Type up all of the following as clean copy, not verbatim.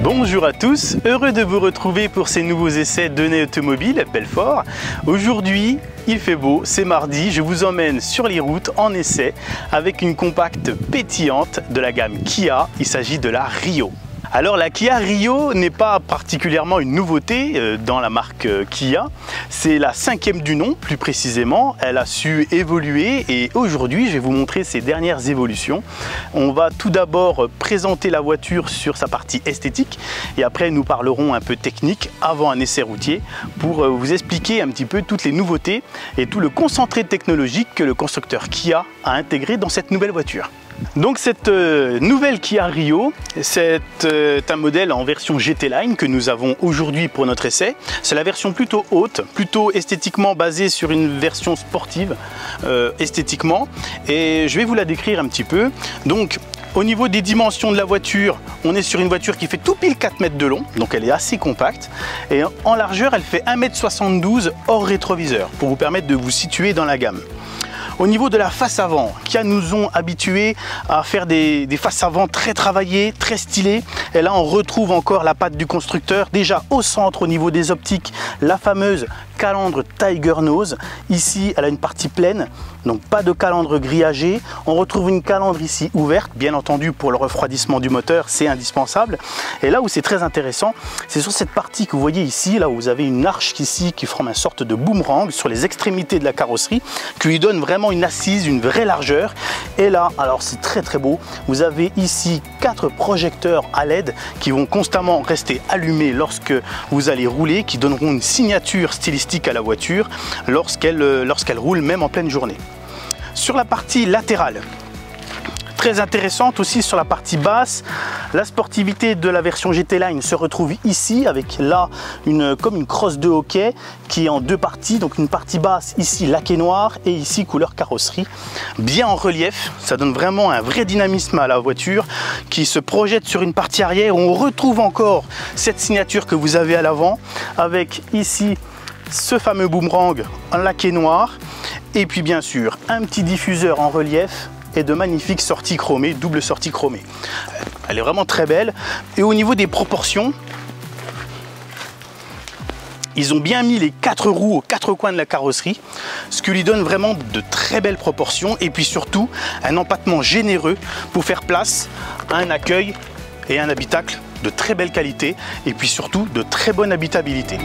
Bonjour à tous, heureux de vous retrouver pour ces nouveaux essais Deney Automobile Belfort. Aujourd'hui, il fait beau, c'est mardi, je vous emmène sur les routes en essai avec une compacte pétillante de la gamme Kia, il s'agit de la Rio. Alors la Kia Rio n'est pas particulièrement une nouveauté dans la marque Kia, c'est la 5e du nom plus précisément, elle a su évoluer et aujourd'hui je vais vous montrer ses dernières évolutions. On va tout d'abord présenter la voiture sur sa partie esthétique et après nous parlerons un peu technique avant un essai routier pour vous expliquer un petit peu toutes les nouveautés et tout le concentré technologique que le constructeur Kia a intégré dans cette nouvelle voiture. Donc cette nouvelle Kia Rio, c'est un modèle en version GT Line que nous avons aujourd'hui pour notre essai. C'est la version plutôt haute, plutôt esthétiquement basée sur une version sportive esthétiquement. Et je vais vous la décrire un petit peu. Donc au niveau des dimensions de la voiture, on est sur une voiture qui fait tout pile 4 mètres de long, donc elle est assez compacte. Et en largeur, elle fait 1,72 m hors rétroviseur pour vous permettre de vous situer dans la gamme. Au niveau de la face avant, Kia nous ont habitués à faire des faces avant très travaillées, très stylées. Et là, on retrouve encore la patte du constructeur. Déjà au centre, au niveau des optiques, la fameuse calandre Tiger Nose. Ici, elle a une partie pleine, donc pas de calandre grillagée. On retrouve une calandre ici ouverte, bien entendu pour le refroidissement du moteur, c'est indispensable. Et là où c'est très intéressant, c'est sur cette partie que vous voyez ici, là où vous avez une arche ici qui forme une sorte de boomerang sur les extrémités de la carrosserie, qui lui donne vraiment une assise, une vraie largeur. Et là, alors c'est très beau, vous avez ici 4 projecteurs à LED qui vont constamment rester allumés lorsque vous allez rouler, qui donneront une signature stylistique à la voiture lorsqu'elle roule même en pleine journée. Sur la partie latérale, très intéressante aussi sur la partie basse, la sportivité de la version GT Line se retrouve ici avec là comme une crosse de hockey qui est en deux parties, donc une partie basse ici laquée noir et ici couleur carrosserie, bien en relief. Ça donne vraiment un vrai dynamisme à la voiture qui se projette sur une partie arrière où on retrouve encore cette signature que vous avez à l'avant avec ici ce fameux boomerang en laqué noir et puis bien sûr un petit diffuseur en relief et de magnifiques sorties chromées, double sortie chromée. Elle est vraiment très belle. Et au niveau des proportions, ils ont bien mis les 4 roues aux 4 coins de la carrosserie, ce qui lui donne vraiment de très belles proportions et puis surtout un empattement généreux pour faire place à un accueil et un habitacle de très belle qualité et puis surtout de très bonne habitabilité.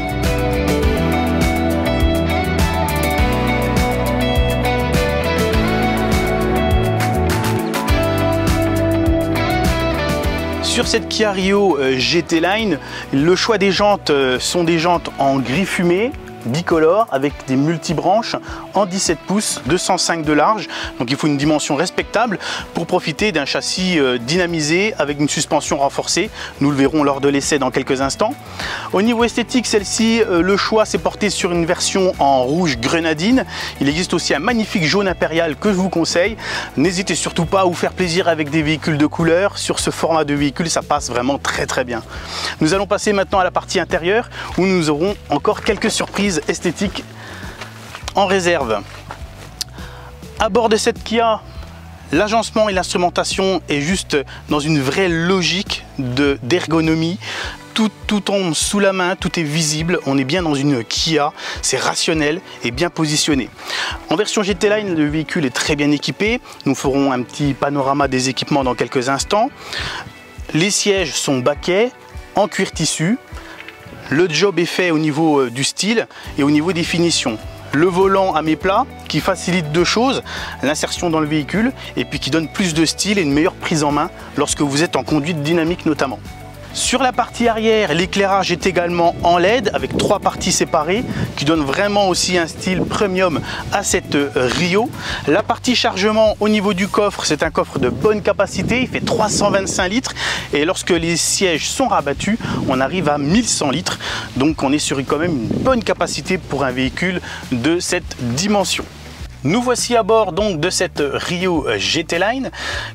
Sur cette Kia Rio GT Line, le choix des jantes sont des jantes en gris fumé, bicolore, avec des multibranches en 17 pouces, 205 de large. Donc il faut une dimension respectable pour profiter d'un châssis dynamisé avec une suspension renforcée. Nous le verrons lors de l'essai dans quelques instants. Au niveau esthétique, celle-ci, le choix s'est porté sur une version en rouge grenadine. Il existe aussi un magnifique jaune impérial que je vous conseille. N'hésitez surtout pas à vous faire plaisir avec des véhicules de couleur. Sur ce format de véhicule, ça passe vraiment très bien. Nous allons passer maintenant à la partie intérieure où nous aurons encore quelques surprises esthétique en réserve. À bord de cette Kia, l'agencement et l'instrumentation est juste dans une vraie logique d'ergonomie. Tout tombe sous la main, tout est visible, on est bien dans une Kia, c'est rationnel et bien positionné. En version GT Line, le véhicule est très bien équipé. Nous ferons un petit panorama des équipements dans quelques instants. Les sièges sont baquets en cuir tissu. Le job est fait au niveau du style et au niveau des finitions. Le volant à mes plats qui facilite deux choses, l'insertion dans le véhicule et puis qui donne plus de style et une meilleure prise en main lorsque vous êtes en conduite dynamique notamment. Sur la partie arrière, l'éclairage est également en LED avec 3 parties séparées qui donnent vraiment aussi un style premium à cette Rio. La partie chargement au niveau du coffre, c'est un coffre de bonne capacité, il fait 325 litres et lorsque les sièges sont rabattus, on arrive à 1100 litres. Donc on est sur quand même une bonne capacité pour un véhicule de cette dimension. Nous voici à bord donc de cette Rio GT Line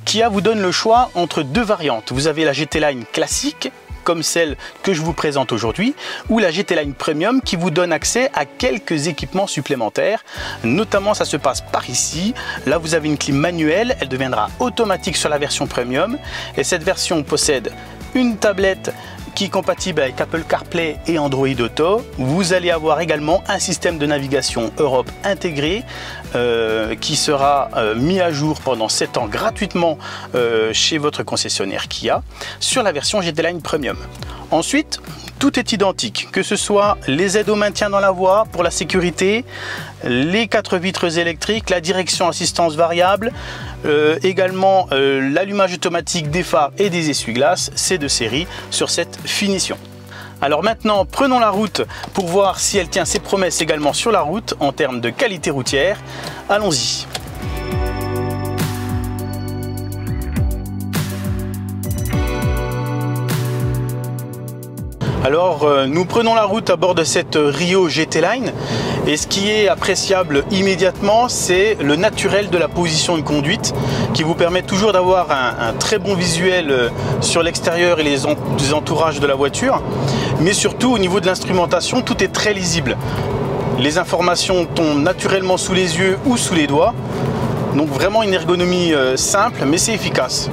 qui vous donne le choix entre 2 variantes. Vous avez la GT Line classique comme celle que je vous présente aujourd'hui ou la GT Line Premium qui vous donne accès à quelques équipements supplémentaires. Notamment ça se passe par ici. Là vous avez une clim manuelle, elle deviendra automatique sur la version Premium et cette version possède une tablette qui est compatible avec Apple CarPlay et Android Auto. Vous allez avoir également un système de navigation Europe intégré qui sera mis à jour pendant 7 ans gratuitement chez votre concessionnaire Kia sur la version GT Line Premium. Ensuite, tout est identique, que ce soit les aides au maintien dans la voie pour la sécurité, les 4 vitres électriques, la direction assistance variable, également l'allumage automatique des phares et des essuie-glaces, c'est de série sur cette finition. Alors maintenant, prenons la route pour voir si elle tient ses promesses également sur la route en termes de qualité routière. Allons-y. Alors nous prenons la route à bord de cette Rio GT Line et ce qui est appréciable immédiatement, c'est le naturel de la position de conduite qui vous permet toujours d'avoir un très bon visuel sur l'extérieur et les entourages de la voiture, mais surtout au niveau de l'instrumentation, tout est très lisible. Les informations tombent naturellement sous les yeux ou sous les doigts, donc vraiment une ergonomie simple mais c'est efficace.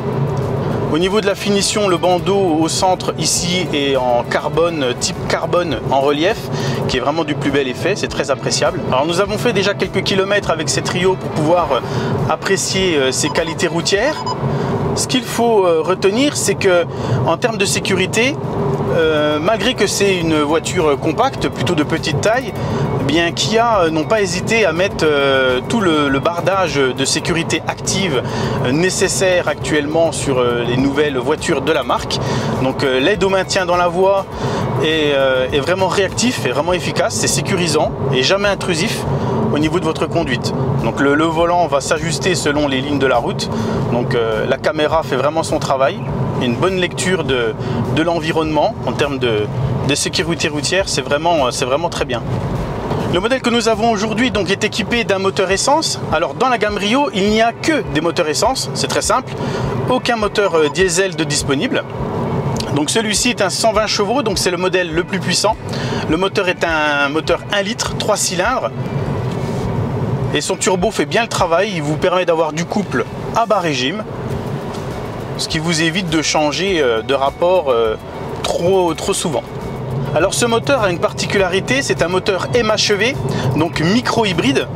Au niveau de la finition, le bandeau au centre ici est en carbone, type carbone en relief, qui est vraiment du plus bel effet, c'est très appréciable. Alors nous avons fait déjà quelques kilomètres avec cette Rio pour pouvoir apprécier ses qualités routières. Ce qu'il faut retenir, c'est que en termes de sécurité, malgré que c'est une voiture compacte, plutôt de petite taille, eh bien Kia n'ont pas hésité à mettre tout le bardage de sécurité active nécessaire actuellement sur les nouvelles voitures de la marque. Donc l'aide au maintien dans la voie est vraiment réactif et vraiment efficace, c'est sécurisant et jamais intrusif au niveau de votre conduite. Donc le volant va s'ajuster selon les lignes de la route. Donc la caméra fait vraiment son travail. Une bonne lecture de l'environnement en termes de sécurité routière, c'est vraiment très bien. Le modèle que nous avons aujourd'hui donc est équipé d'un moteur essence. Alors dans la gamme Rio, il n'y a que des moteurs essence, c'est très simple. Aucun moteur diesel de disponible. Donc celui-ci est un 120 chevaux, donc c'est le modèle le plus puissant. Le moteur est un moteur 1 litre, 3 cylindres. Et son turbo fait bien le travail, il vous permet d'avoir du couple à bas régime, ce qui vous évite de changer de rapport trop souvent. Alors ce moteur a une particularité, c'est un moteur MHEV, donc micro-hybride.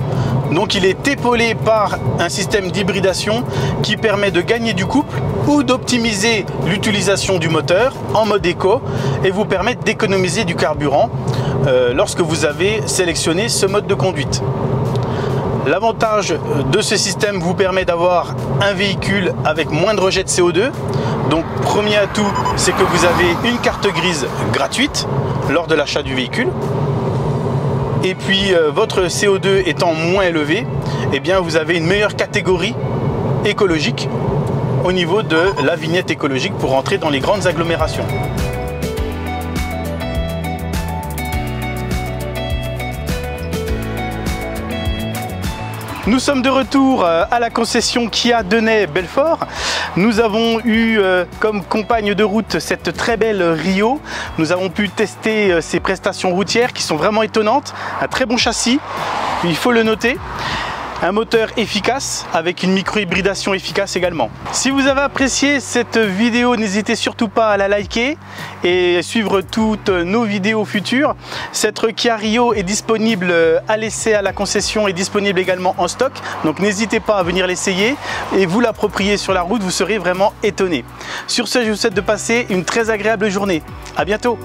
Donc il est épaulé par un système d'hybridation qui permet de gagner du couple ou d'optimiser l'utilisation du moteur en mode éco et vous permet d'économiser du carburant lorsque vous avez sélectionné ce mode de conduite. L'avantage de ce système vous permet d'avoir un véhicule avec moins de rejet de CO2. Donc premier atout, c'est que vous avez une carte grise gratuite lors de l'achat du véhicule. Et puis votre CO2 étant moins élevé, eh bien vous avez une meilleure catégorie écologique au niveau de la vignette écologique pour entrer dans les grandes agglomérations. Nous sommes de retour à la concession Kia Denay-Belfort. Nous avons eu comme compagne de route cette très belle Rio. Nous avons pu tester ses prestations routières qui sont vraiment étonnantes. Un très bon châssis, il faut le noter. Un moteur efficace avec une micro-hybridation efficace également. Si vous avez apprécié cette vidéo, n'hésitez surtout pas à la liker et suivre toutes nos vidéos futures. Cette Kia Rio est disponible à l'essai à la concession et disponible également en stock. Donc n'hésitez pas à venir l'essayer et vous l'approprier sur la route, vous serez vraiment étonné. Sur ce, je vous souhaite de passer une très agréable journée. À bientôt.